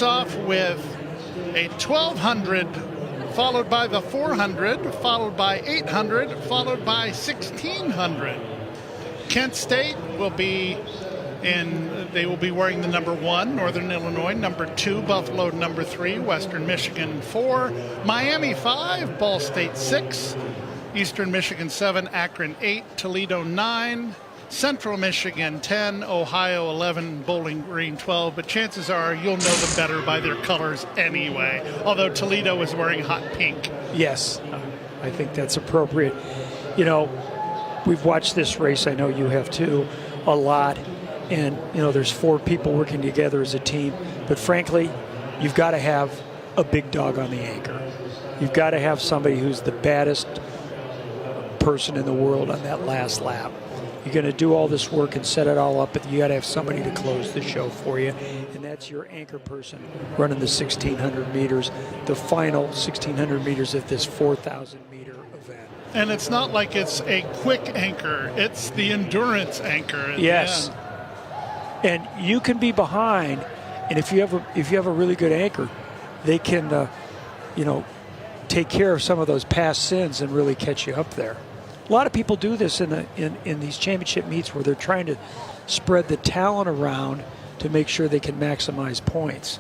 Off with a 1200, followed by the 400, followed by 800, followed by 1600. Kent State will be they will be wearing the number 1, Northern Illinois, number 2, Buffalo, number 3, Western Michigan 4, Miami 5, Ball State 6, Eastern Michigan 7, Akron 8, Toledo 9, Central Michigan 10, Ohio 11, Bowling Green 12, but chances are you'll know them better by their colors anyway, although Toledo is wearing hot pink. Yes, I think that's appropriate. You know, we've watched this race, I know you have too, a lot, and, you know, there's 4 people working together as a team, but frankly, you've got to have a big dog on the anchor. You've got to have somebody who's the baddest person in the world on that last lap. You're going to do all this work and set it all up, but you got to have somebody to close the show for you, and that's your anchor person running the 1,600 meters, the final 1,600 meters of this 4,000-meter event. And it's not like it's a quick anchor; it's the endurance anchor. Yes, and you can be behind, and if you have a really good anchor, they can, you know, take care of some of those past sins and really catch you up there. A lot of people do this in these championship meets where they're trying to spread the talent around to make sure they can maximize points.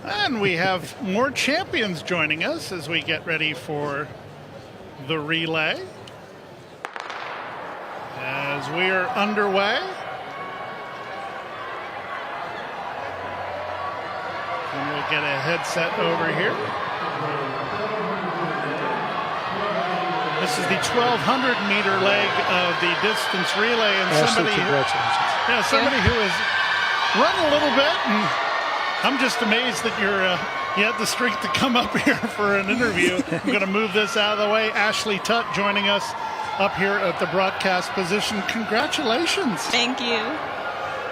And we have more champions joining us as we get ready for the relay. As we are underway. And we'll get a headset over here. This is the 1,200-meter leg of the distance relay, and somebody who has run a little bit, and I'm just amazed that you had the strength to come up here for an interview. I'm going to move this out of the way. Ashley Tutt joining us up here at the broadcast position. Congratulations. Thank you.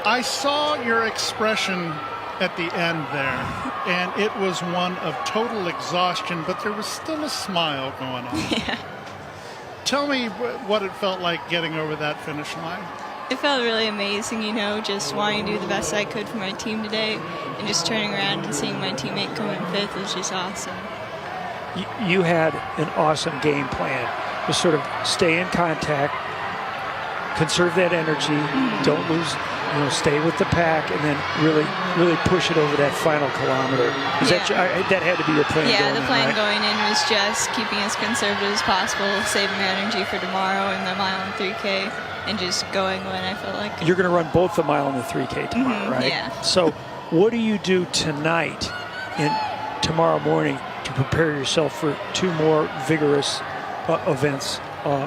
I saw your expression at the end there, and it was one of total exhaustion, but there was still a smile going on. Yeah. Tell me what it felt like getting over that finish line. It felt really amazing, you know, just wanting to do the best I could for my team today, and just turning around and seeing my teammate come in 5th was just awesome. You had an awesome game plan to sort of stay in contact, conserve that energy, don't lose, you know, stay with the pack, and then really push it over that final kilometer. That had to be your plan? Yeah, the plan right? going in was just keeping as conservative as possible, saving my energy for tomorrow and the mile and 3K, and just going when I felt like. You're going to run both the mile and the 3K tomorrow, right? Yeah. So what do you do tonight and tomorrow morning to prepare yourself for 2 more vigorous events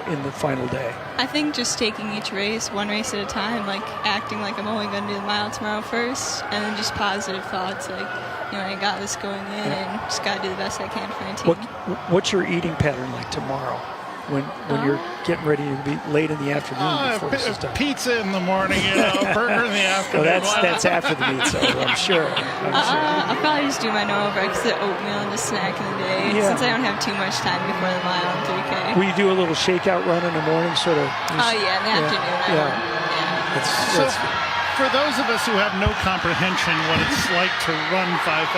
in the final day? I think just taking each race, one race at a time, like acting like I'm only going to do the mile tomorrow first, and then just positive thoughts like, you know, I got this going in and just got to do the best I can for my team. What's your eating pattern like tomorrow when you're getting ready to be late in the afternoon before this is done? Pizza in the morning, you know, burger in the afternoon. Well, that's after the meet's over, I'm sure. I'll probably just do my normal breakfast, oatmeal, and just snack in the day, since I don't have too much time before the mile and 3K. Will you do a little shakeout run in the morning, sort of? In the afternoon. So for those of us who have no comprehension what it's like to run 5,000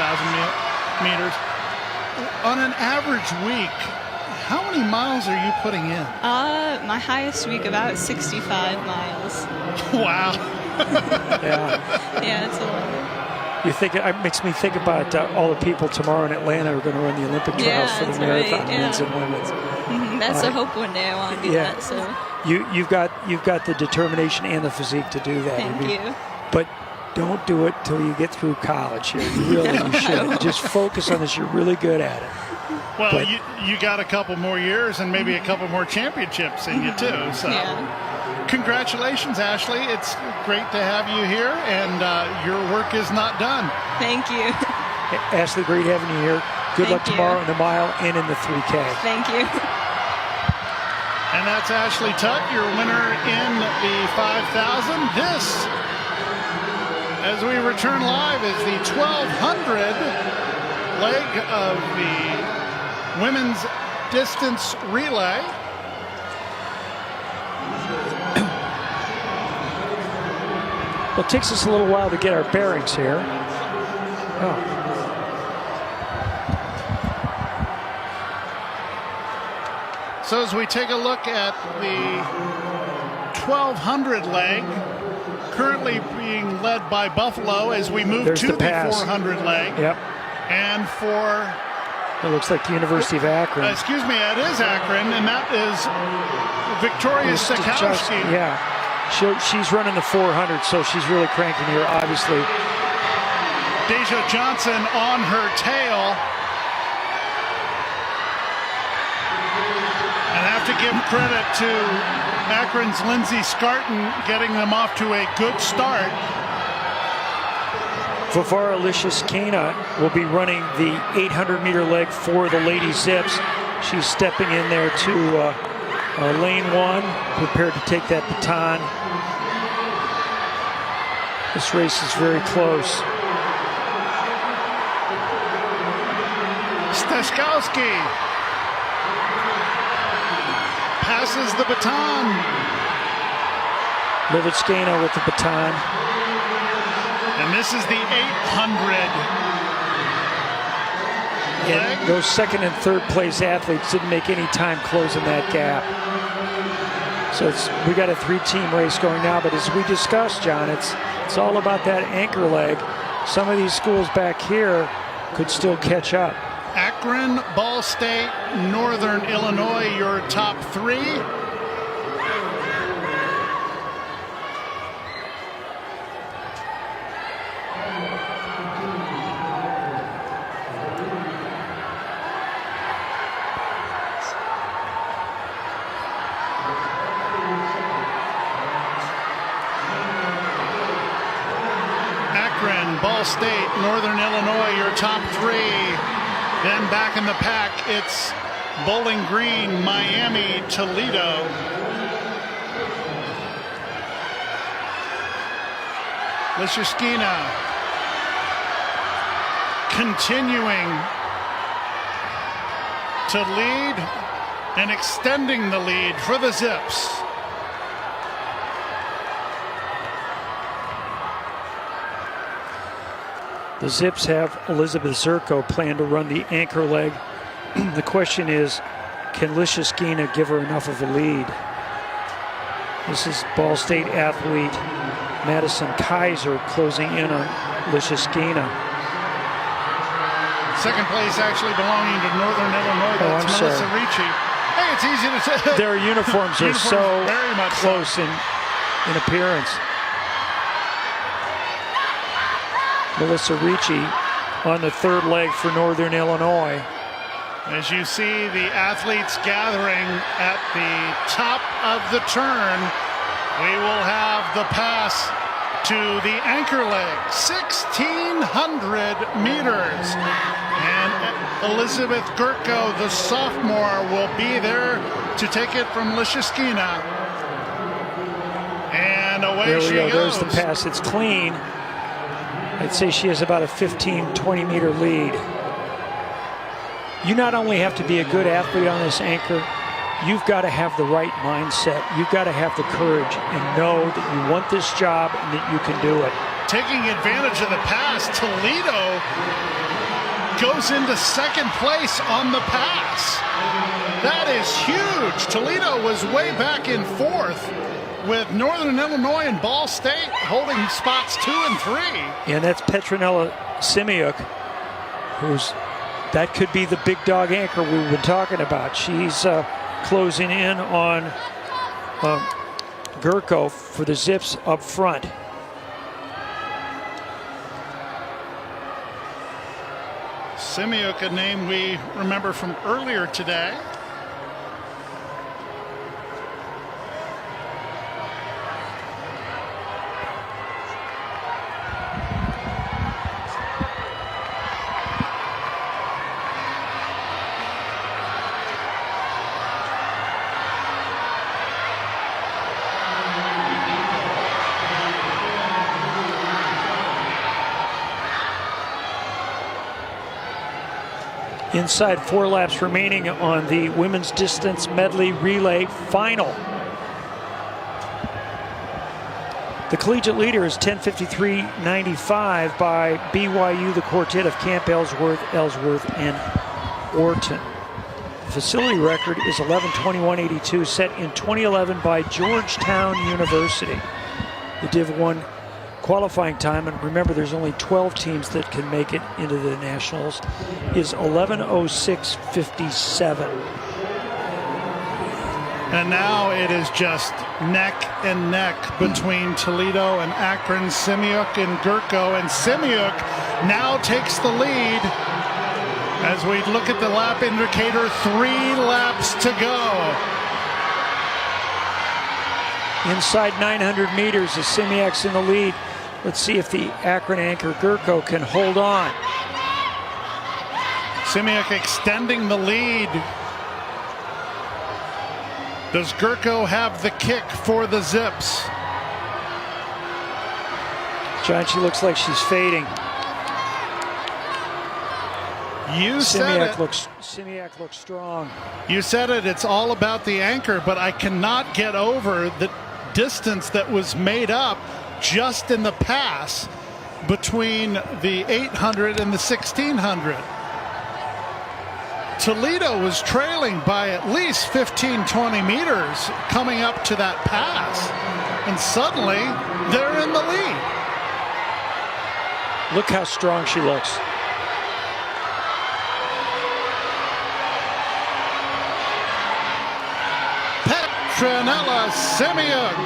meters, on an average week, how many miles are you putting in? My highest week, about 65 miles. Wow. Yeah, it's a lot. It makes me think about all the people tomorrow in Atlanta who are going to run the Olympic trials for the marathon, men's and women's. That's the hope one day I want to do that. So you've got the determination and the physique to do that. Thank you. But don't do it till you get through college here. You should. Just focus on this. You're really good at it. Well, you got a couple more years and maybe a couple more championships in you too. So, congratulations, Ashley. It's great to have you here, and your work is not done. Thank you. Ashley, great having you here. Good luck tomorrow in the mile and in the 3K. Thank you. And that's Ashley Tutt, your winner in the 5,000. This, as we return live, is the 1,200 leg of the women's distance relay. Well, it takes us a little while to get our bearings here. Oh. So as we take a look at the 1200 leg, currently being led by Buffalo as we move to the 400 leg. Yep. And for... It looks like the University of Akron. Excuse me, it is Akron, and that is Victoria Stakowski. Yeah. She's running the 400, so she's really cranking here, obviously. Deja Johnson on her tail. And I have to give credit to Akron's Lindsay Scarton getting them off to a good start. Vavara Lishaskina will be running the 800-meter leg for the Lady Zips. She's stepping in there to lane 1, prepared to take that baton. This race is very close. Stashkowski passes the baton. Levitskina with the baton. And this is the 800 leg. And those second and third place athletes didn't make any time closing that gap. So we got a 3-team race going now, but as we discussed, John, it's all about that anchor leg. Some of these schools back here could still catch up. Akron, Ball State, Northern Illinois, your top 3. Ball State, Northern Illinois, your top 3. Then back in the pack, it's Bowling Green, Miami, Toledo. Lishaskina continuing to lead and extending the lead for the Zips. The Zips have Elizabeth Zerko planned to run the anchor leg. The question is, can Lishaskina give her enough of a lead? This is Ball State athlete Madison Kaiser closing in on Lishaskina. Second place actually belonging to Northern Illinois. That's Melissa Ricci. Hey, it's easy to say. Their uniforms are so very much close in appearance. Melissa Ricci on the third leg for Northern Illinois. As you see the athletes gathering at the top of the turn, we will have the pass to the anchor leg, 1,600 meters. And Elizabeth Gurko, the sophomore, will be there to take it from Lishaskina. And away she goes. There's the pass. It's clean. I'd say she has about a 15-20 meter lead. You not only have to be a good athlete on this anchor, you've got to have the right mindset. You've got to have the courage and know that you want this job and that you can do it. Taking advantage of the pass, Toledo goes into second place on the pass. That is huge. Toledo was way back in fourth, with Northern Illinois and Ball State holding spots 2 and 3. And that's Petronela Simuic, that could be the big dog anchor we've been talking about. She's closing in on Gurko for the Zips up front. Simuic, a name we remember from earlier today. Inside 4 laps remaining on the women's distance medley relay final. The collegiate leader is 10:53.95 by BYU, the quartet of Camp Ellsworth, and Orton. The facility record is 11:21.82, set in 2011 by Georgetown University. The Div 1 qualifying time, and remember there's only 12 teams that can make it into the Nationals, is 11:06.57. And now it is just neck and neck between Toledo and Akron, Simuic and Gurko. And Simuic now takes the lead as we look at the lap indicator, 3 laps to go. Inside 900 meters, the Simuic's in the lead. Let's see if the Akron anchor Gurko can hold on. Simuic extending the lead. Does Gurko have the kick for the Zips? John, she looks like she's fading. You said it. Simuic looks strong. You said it. It's all about the anchor, but I cannot get over the distance that was made up just in the pass between the 800 and the 1600. Toledo was trailing by at least 15-20 meters coming up to that pass, and suddenly they're in the lead. Look how strong she looks. Petronela Simuic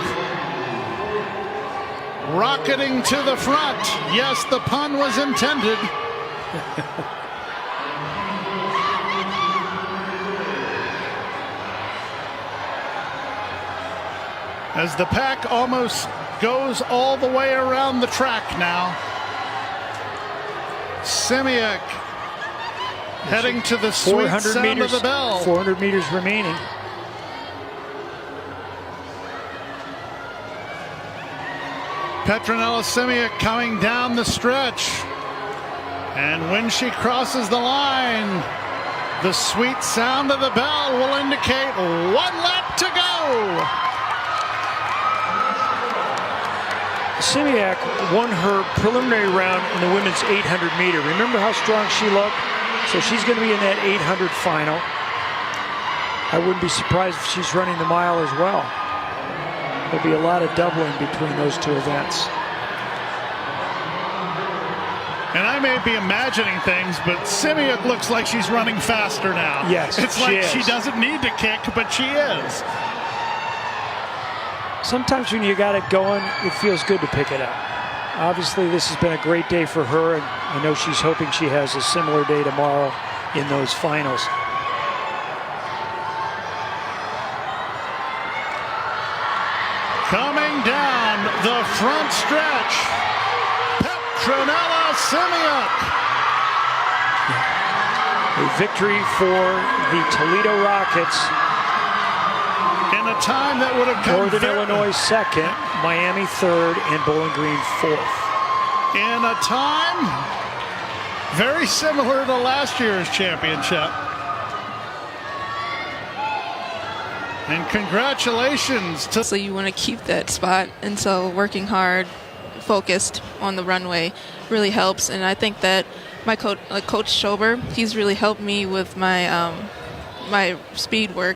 rocketing to the front. Yes, the pun was intended. As the pack almost goes all the way around the track now. Simuic heading to the sweet sound meters, of the bell. 400 meters remaining. Petronela Simuic coming down the stretch. And when she crosses the line, the sweet sound of the bell will indicate 1 lap to go. Simuic won her preliminary round in the women's 800 meter. Remember how strong she looked? So she's going to be in that 800 final. I wouldn't be surprised if she's running the mile as well. There'll be a lot of doubling between those two events. And I may be imagining things, but Simuic looks like she's running faster now. Yes, it's like she doesn't need to kick, but she is. Sometimes when you got it going, it feels good to pick it up. Obviously, this has been a great day for her, and I know she's hoping she has a similar day tomorrow in those finals. Coming down the front stretch, Petronela Simuic. A victory for the Toledo Rockets. In a time that would have come Northern Illinois second, Miami third, and Bowling Green fourth. In a time very similar to last year's championship. And congratulations to... So you want to keep that spot, and so working hard, focused on the runway really helps. And I think that my coach, Coach Schober, he's really helped me with my my speed work.